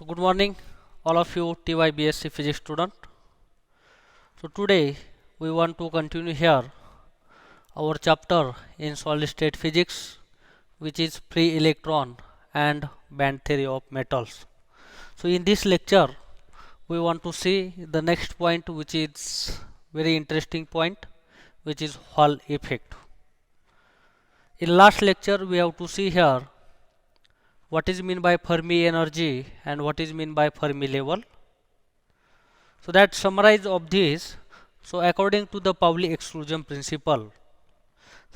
So good morning all of you TYBSc physics student. So today we want to continue here our chapter in solid state physics, which is free electron and band theory of metals. So in this lecture we want to see the next point, which is very interesting point, which is Hall effect. In last lecture we have to see here what is mean by Fermi energy and what is mean by Fermi level. So that summarize of this. So according to the Pauli exclusion principle,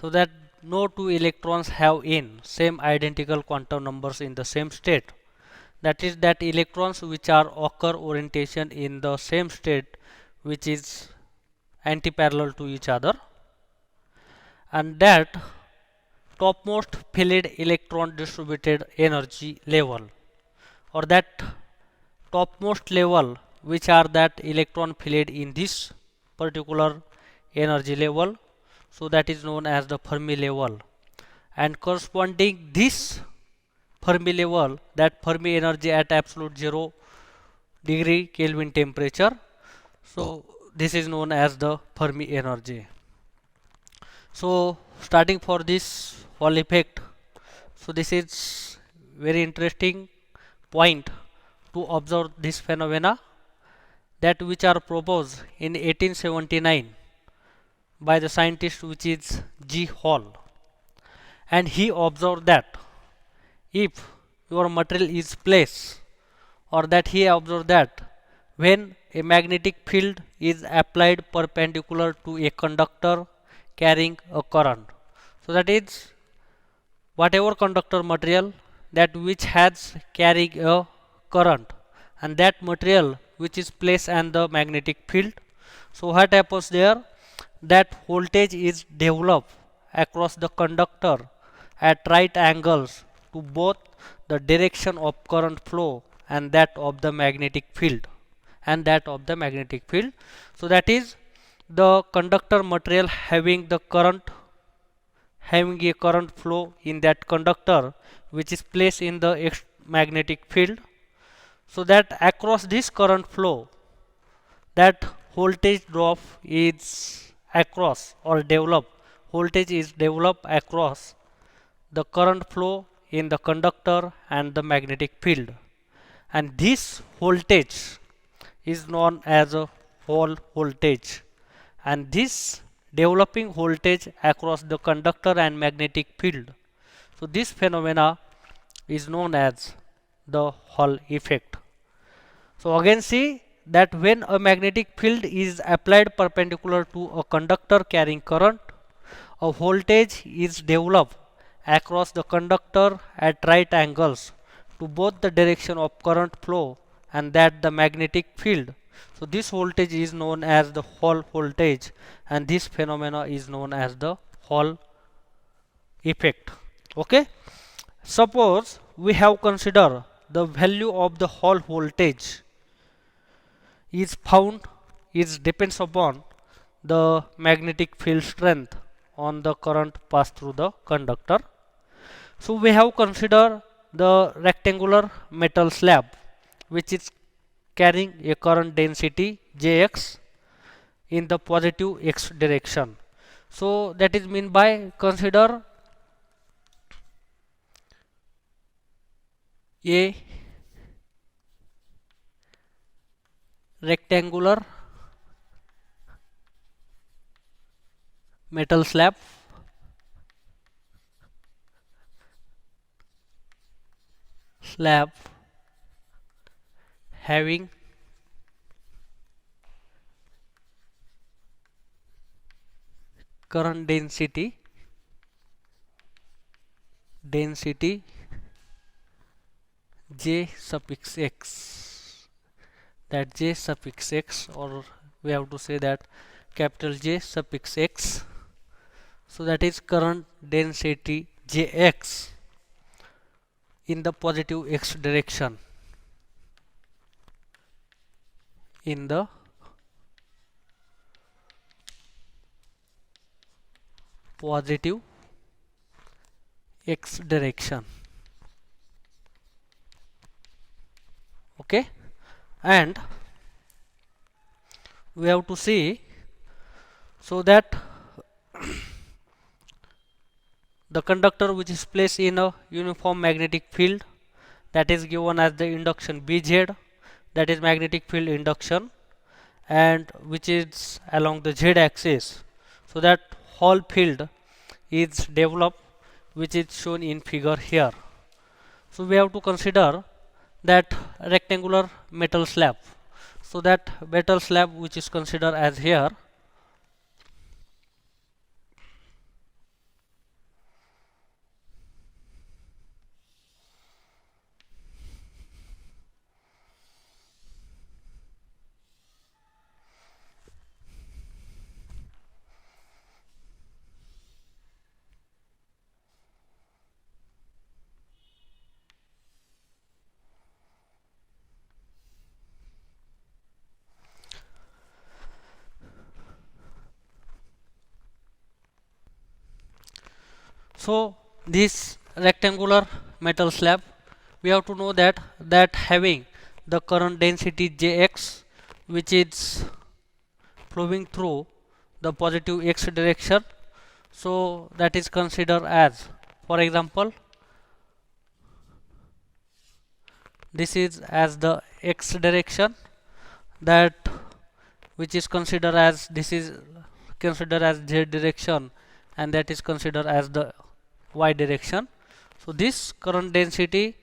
so that no two electrons have in same identical quantum numbers in the same state. That is that electrons which are occur orientation in the same state which is anti-parallel to each other, and that topmost filled electron distributed energy level, or that topmost level which are that electron filled in this particular energy level, so that is known as the Fermi level, and corresponding this Fermi level, that Fermi energy at absolute 0 degree Kelvin temperature, so this is known as the Fermi energy. So starting for this Hall effect, so this is very interesting point to observe this phenomena, that which are proposed in 1879 by the scientist which is G. Hall, and he observed that if your material is placed, or that he observed that when a magnetic field is applied perpendicular to a conductor carrying a current, so that is whatever conductor material that which has carrying a current, and that material which is placed on the magnetic field, so what happens there, that voltage is developed across the conductor at right angles to both the direction of current flow and that of the magnetic field, so that is the conductor material having the current, having a current flow in that conductor which is placed in the magnetic field, so that across this current flow, that voltage drop is across, or develop voltage is developed across the current flow in the conductor and the magnetic field, and this voltage is known as a Hall voltage, and this developing voltage across the conductor and magnetic field, so this phenomena is known as the Hall effect. So again see that when a magnetic field is applied perpendicular to a conductor carrying current, a voltage is developed across the conductor at right angles to both the direction of current flow and that the magnetic field. So this voltage is known as the Hall voltage, and this phenomena is known as the Hall effect. Okay. Suppose we have considered the value of the Hall voltage is found, is depends upon the magnetic field strength on the current passed through the conductor. So we have considered the rectangular metal slab which is carrying a current density Jx in the positive x direction. So that is mean by consider a rectangular metal slab having current density J suffix x, that J suffix x, or we have to say that capital J suffix x, so that is current density Jx in the positive x direction, in the positive x direction. Okay, and we have to see so that the conductor which is placed in a uniform magnetic field, that is given as the induction Bz, that is magnetic field induction, and which is along the z axis, so that Hall field is developed, which is shown in figure here. So we have to consider that rectangular metal slab, so that metal slab which is considered as here. So this rectangular metal slab, we have to know that having the current density Jx, which is flowing through the positive x direction, so that is considered as, for example, this is as the x direction, that which is considered as, this is considered as z direction, and that is considered as the y direction. So this current density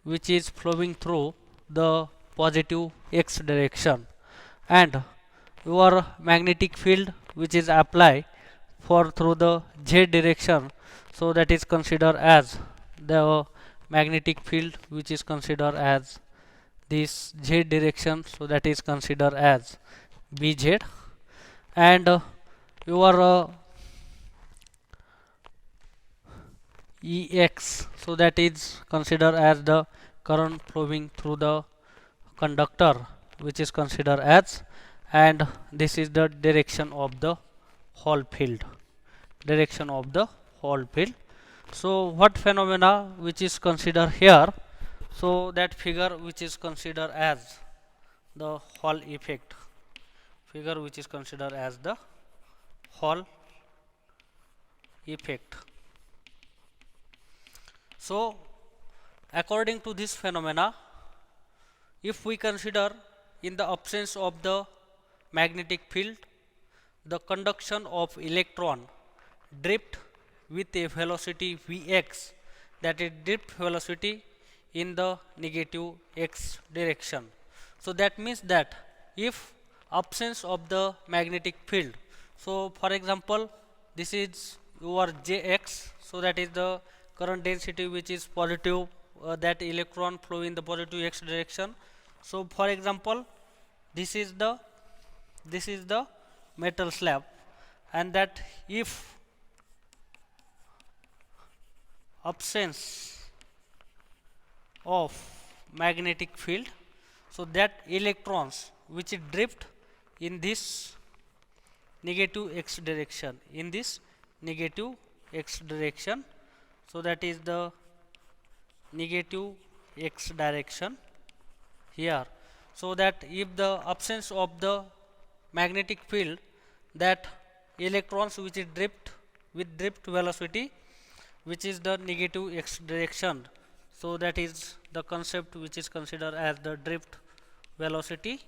which is flowing through the positive x direction, and your magnetic field which is applied for through the z direction, so that is considered as the magnetic field which is considered as this z direction, so that is considered as Bz, and your Ex, so that is considered as the current flowing through the conductor, which is considered as, and this is the direction of the Hall field, direction of the Hall field. So what phenomena which is considered here, so that figure which is considered as the Hall effect, figure which is considered as the Hall effect. So according to this phenomena, if we consider in the absence of the magnetic field, the conduction of electron drift with a velocity Vx, that is drift velocity in the negative x direction. So that means that if absence of the magnetic field, so for example this is your Jx, so that is the current density which is positive, that electron flow in the positive x direction. So for example this is the metal slab, and that if absence of magnetic field, so that electrons which drift in this negative x direction, in this negative x direction, so that is the negative x direction here. So that if the absence of the magnetic field, that electrons which is drift with drift velocity which is the negative x direction, so that is the concept which is considered as the drift velocity,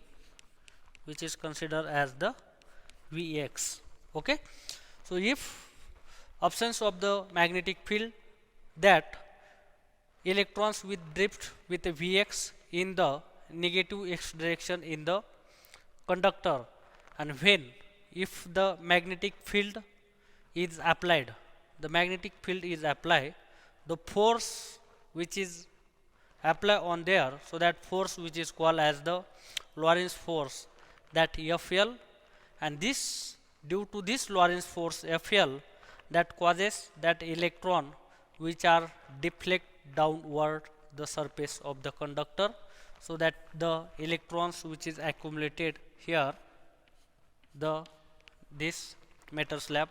which is considered as the Vx. Okay, so if absence of the magnetic field, that electrons with drift with a Vx in the negative x direction in the conductor, and when if the magnetic field is applied, the magnetic field is applied, the force which is applied on there, so that force which is called as the Lorentz force, that Fl, and this due to this Lorentz force Fl, that causes that electron which are deflect downward the surface of the conductor, so that the electrons which is accumulated here, the this metal slab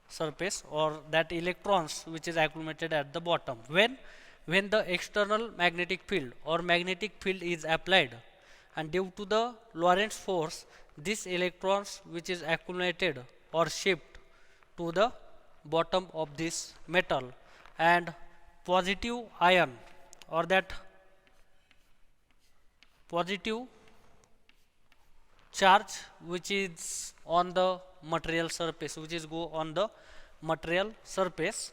surface, or that electrons which is accumulated at the bottom, when when the external magnetic field or magnetic field is applied, and due to the Lorentz force, these electrons which is accumulated or shift to the bottom of this metal, and positive ion or that positive charge which is on the material surface, which is go on the material surface,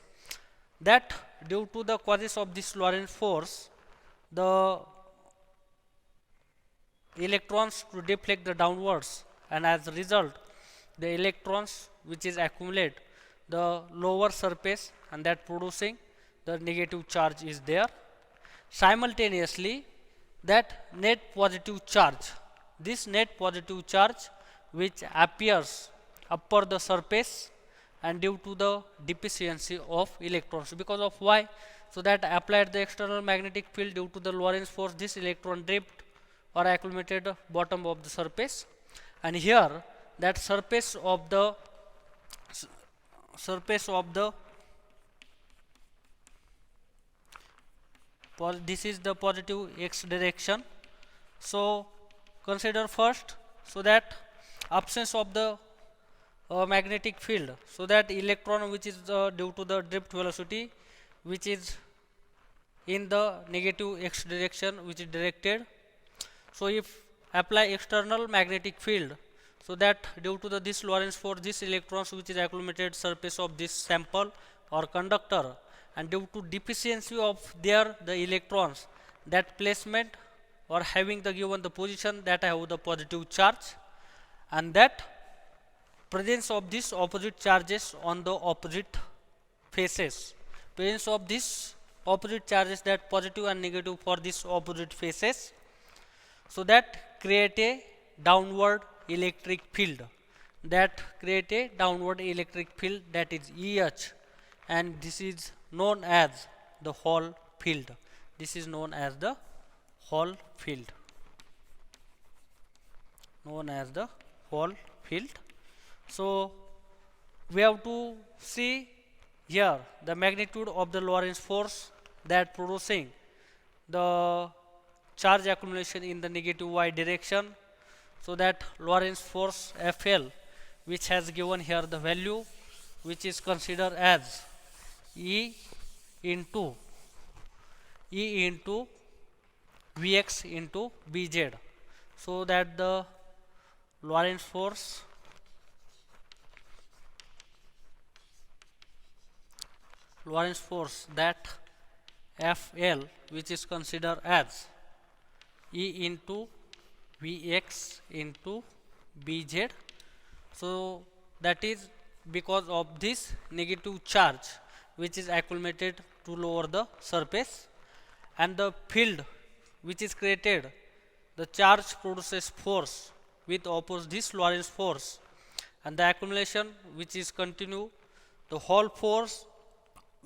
that due to the causes of this Lorentz force, the electrons to deflect the downwards, and as a result the electrons which is accumulate the lower surface, and that producing the negative charge is there. Simultaneously, that net positive charge, this net positive charge which appears upper the surface, and due to the deficiency of electrons, because of why, so that applied the external magnetic field, due to the Lorentz force, this electron drift or accumulated bottom of the surface, and here that surface of the this is the positive x direction. So consider first, so that absence of the magnetic field, so that electron which is due to the drift velocity which is in the negative x direction, which is directed. So if apply external magnetic field, so that due to the this Lorentz force, this electrons which is accumulated surface of this sample or conductor, and due to deficiency of there the electrons, that placement or having the given the position that have the positive charge, and that presence of these opposite charges on the opposite faces, presence of these opposite charges, that positive and negative for these opposite faces, so that create a downward electric field, that create a downward electric field, that is EH, and this is known as the Hall field. This is known as the Hall field, known as the Hall field. So we have to see here the magnitude of the Lorentz force that producing the charge accumulation in the negative y direction. So that Lorentz force FL, which has given here the value, which is considered as E into Vx into Bz. So that the Lorentz force that FL, which is considered as E into Vx into Bz. So that is because of this negative charge which is accumulated to lower the surface, and the field which is created, the charge produces force with oppose this Lorentz force, and the accumulation which is continue, the Hall force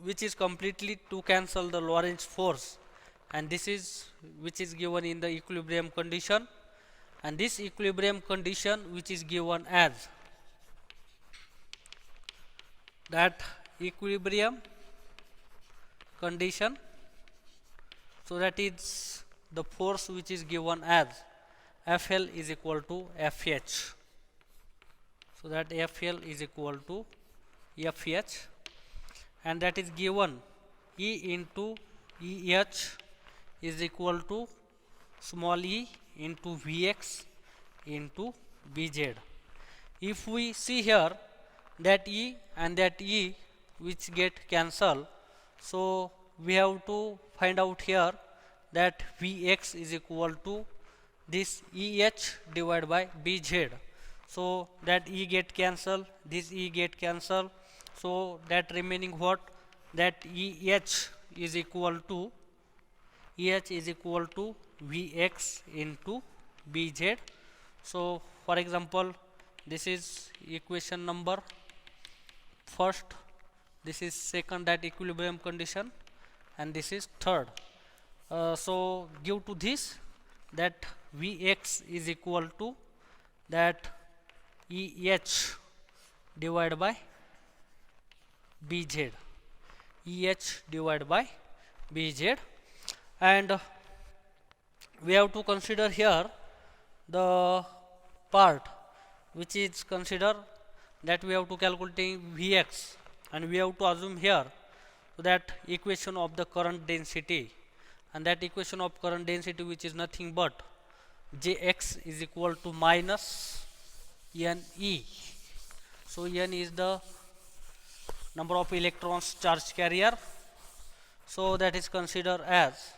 which is completely to cancel the Lorentz force, and this is which is given in the equilibrium condition, and this equilibrium condition which is given as that equilibrium condition, so that is the force which is given as FL is equal to FH. So that FL is equal to FH, and that is given E into EH is equal to small e into Vx into Bz. If we see here that E and that E which get cancelled, so we have to find out here that Vx is equal to this EH divided by Bz. So that E get cancelled, this E get cancelled, so that remaining what, that EH is equal to Vx into Bz. So for example, this is equation number first, this is second, that equilibrium condition, and this is third. So give to this, that Vx is equal to that EH divided by Bz, EH divided by Bz, and we have to consider here the part which is consider that we have to calculating Vx, and we have to assume here that equation of the current density, and that equation of current density which is nothing but Jx is equal to minus Ne. So N is the number of electrons charge carrier, so that is considered as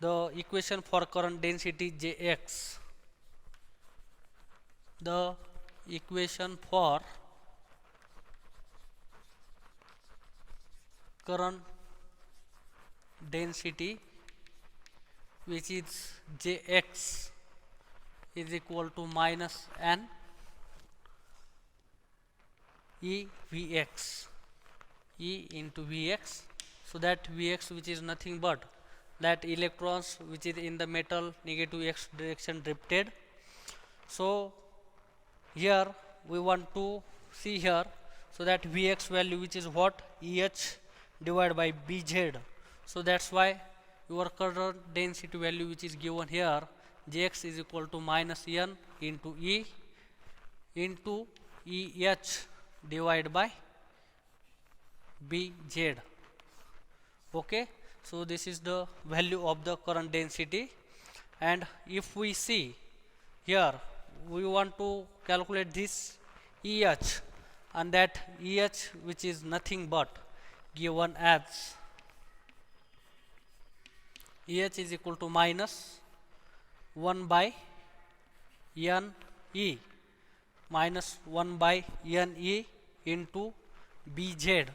the equation for current density Jx. The equation for current density which is Jx is equal to minus N E Vx, E into Vx, so that Vx which is nothing but that electrons which is in the metal negative x direction drifted. So here we want to see here, so that Vx value which is what, Eh divided by Bz, so that's why your current density value which is given here, Jx is equal to minus N into E into Eh divided by Bz. Okay, so this is the value of the current density. And if we see here, we want to calculate this Eh, and that Eh which is nothing but given as Eh is equal to minus 1 by Ne, minus 1 by Ne into Bz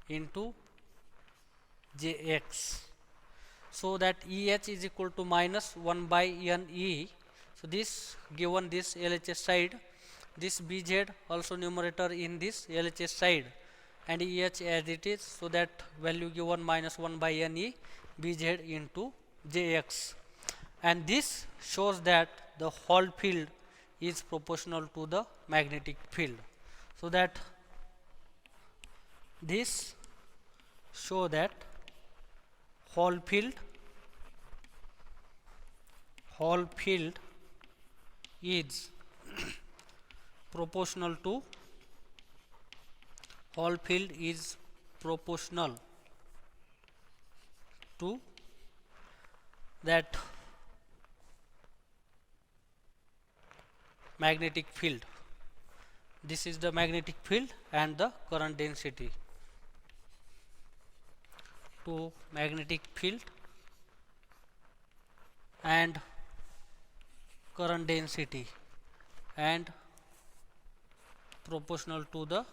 into Jx, so that Eh is equal to minus 1 by Ne. So this given this LHS side, this Bz also numerator in this LHS side, and Eh as it is, so that value given minus 1 by Ne Bz into Jx, and this shows that the Hall field is proportional to the magnetic field, so that this show that Hall field is proportional to that magnetic field. This is the magnetic field and the current density to magnetic field and current density and proportional to the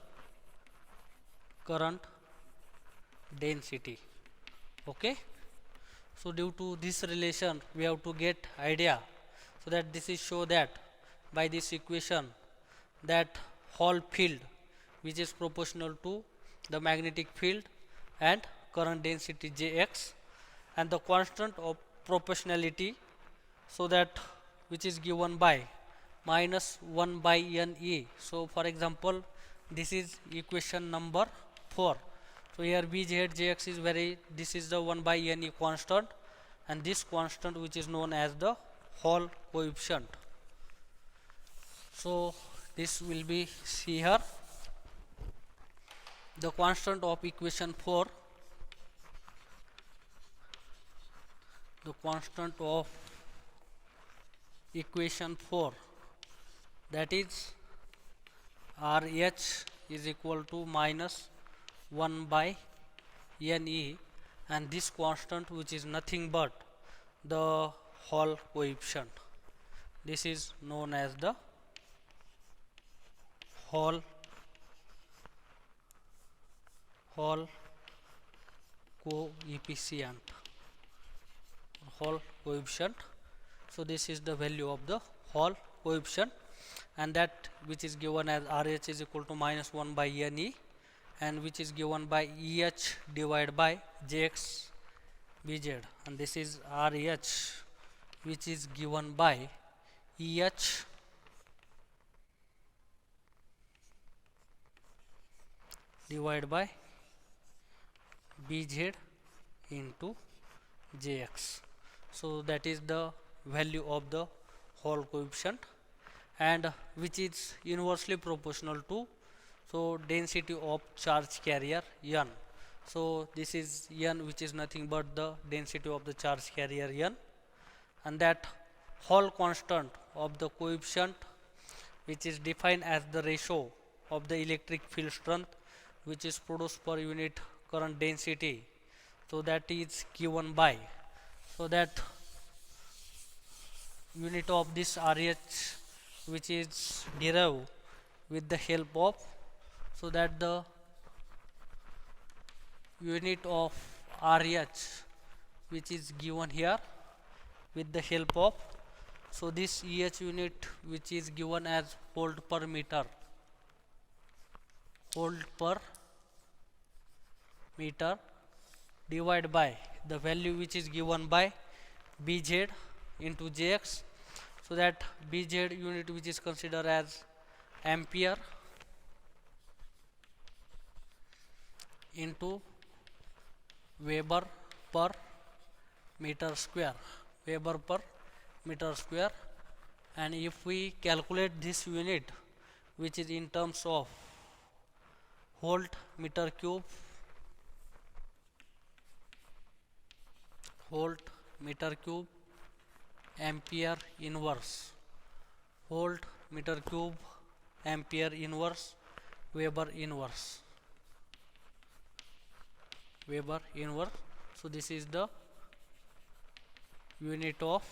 current density. Okay, so due to this relation we have to get idea, so that this is show that by this equation that Hall field which is proportional to the magnetic field and current density Jx, and the constant of proportionality, so that which is given by minus 1 by Ne. So for example, this is equation number 4. So here Bz Jx is this is the 1 by Ne constant, and this constant which is known as the Hall coefficient. So this will be see here the constant of equation 4, the constant of equation 4, that is RH is equal to minus 1 by Ne, and this constant which is nothing but the Hall coefficient. This is known as the Hall coefficient. So this is the value of the Hall coefficient, and that which is given as RH is equal to minus 1 by Ne, and which is given by Eh divided by Jx Bz, and this is RH which is given by Eh divided by Bz into Jx. So that is the value of the Hall coefficient, and which is inversely proportional to density of charge carrier n. So this is n, which is nothing but the density of the charge carrier n, and that Hall constant of the coefficient, which is defined as the ratio of the electric field strength which is produced per unit current density, so that is given by, so that unit of this RH, which is derived with the help of, so that the unit of RH, which is given here with the help of, so this EH unit, which is given as volt per meter, divided by the value which is given by Bz into Jx, so that Bz unit, which is considered as ampere, into Weber per meter square, and if we calculate this unit, which is in terms of volt meter cube, ampere inverse, volt meter cube ampere inverse, Weber inverse. So this is the unit of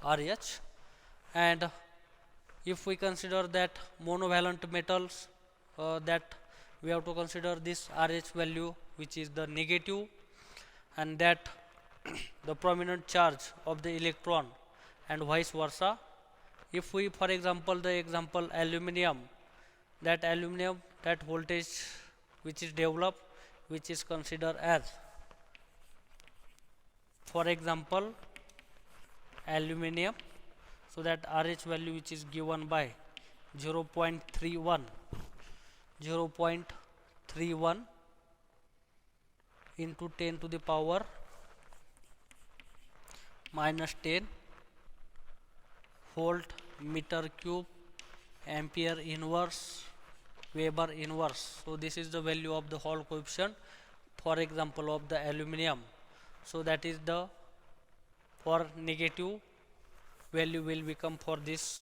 RH. And if we consider that monovalent metals, that we have to consider this RH value, which is the negative, and that the prominent charge of the electron, and vice versa. If we, for example, aluminum, that voltage which is developed, which is considered as, for example, aluminum, so that RH value, which is given by 0.31 into 10 to the power minus 10 volt meter cube ampere inverse, Weber inverse. So this is the value of the Hall coefficient, for example, of the aluminum. So that is the, for negative value will become for this